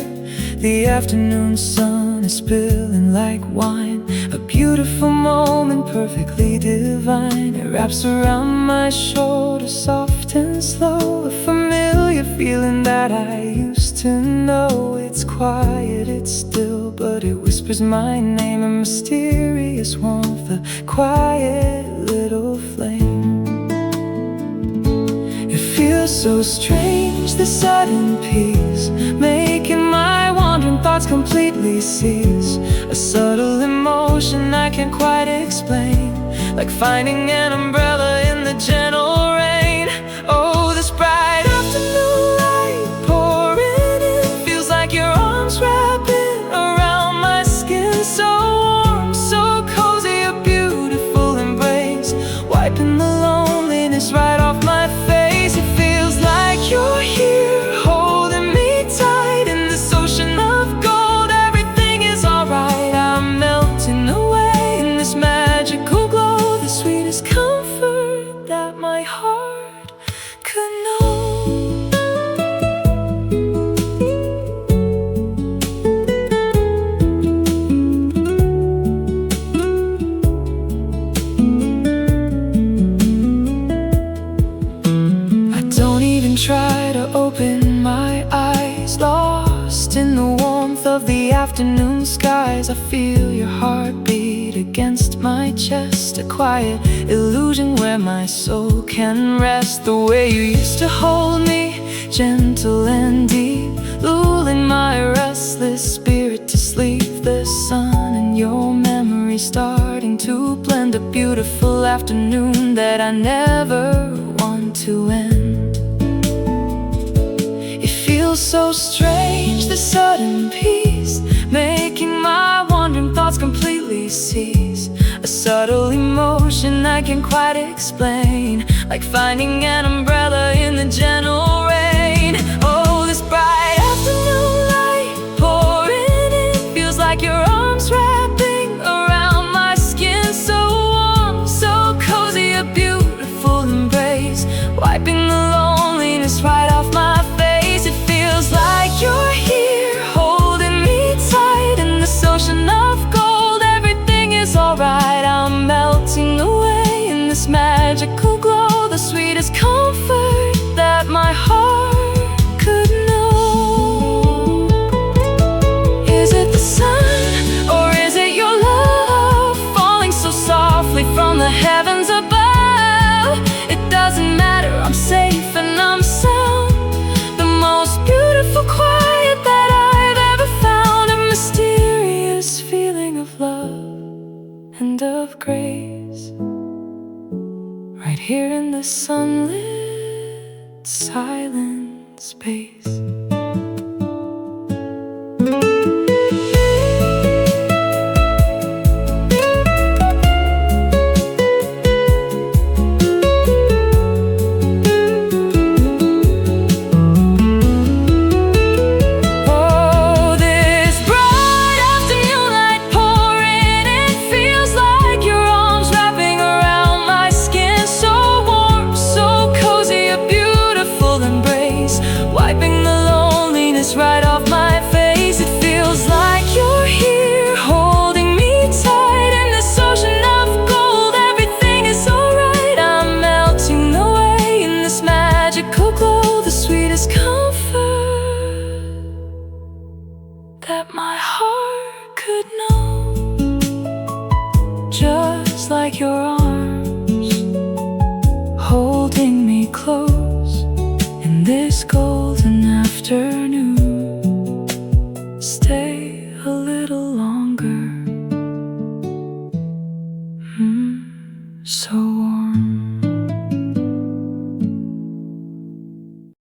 The afternoon sun is spilling like wine, a beautiful moment, perfectly divine. It wraps around my shoulder, soft and slow, a familiar feeling that I used to know. It's quiet, it's still, but it whispers my name, a mysterious warmth, a quiet little flame. It feels so strange, the sudden peace, making my wandering thoughts completely cease. A subtle emotion I can't quite explain, like finding an umbrella in the gentle rain. Oh, this bright afternoon light pouring in, feels like your arms wrapping around my skin. So warm, so cozy, a beautiful embrace, wiping the loneliness right off my face. It feels like you're here, holding me tight in this ocean of gold. Everything is alright, I'm melting away in this magical glow, the sweetest comfort that my heart could know. I don't even try to open my eyes, lost in the warmth of the afternoon skies. I feel your heartbeat against my chest, a quiet illusion where my soul can rest. The way you used to hold me, gentle and deep, lulling my restless spirit to sleep. The sun and your memory starting to blend, a beautiful afternoon that I never want to end. It feels so strange, the sudden peace, making my wandering thoughts completely cease. A subtle emotion I can't quite explain, like finding an umbrella in the gentle rain. Oh, this bright afternoon light pouring in, feels like your arms wrapping around my skin. So warm, so cozy, a beautiful embrace, wiping the loneliness right off my face. It feels like you're here, holding me tight in this ocean of gold. Everything is alright, I'm melting away in this magical glow, the sweetest comfort that my heart could know. Is it the sun, or is it your love, falling so softly from the heavens above? It doesn't matter, I'm safe and I'm sound, the most beautiful quiet that I've ever found, a mysterious feeling of love and of grace, right here in this sunlit, silent space. Oh, this bright afternoon light pouring in, feels like your arms wrapping around my skin. So warm, so cozy, a beautiful embrace, wiping the loneliness right off my face. It feels like you're here, holding me tight in this ocean of gold. Everything is alright, I'm melting away in this magical glow, the sweetest comfort that my heart could know. Just like your arms holding me close in this golden afternoon.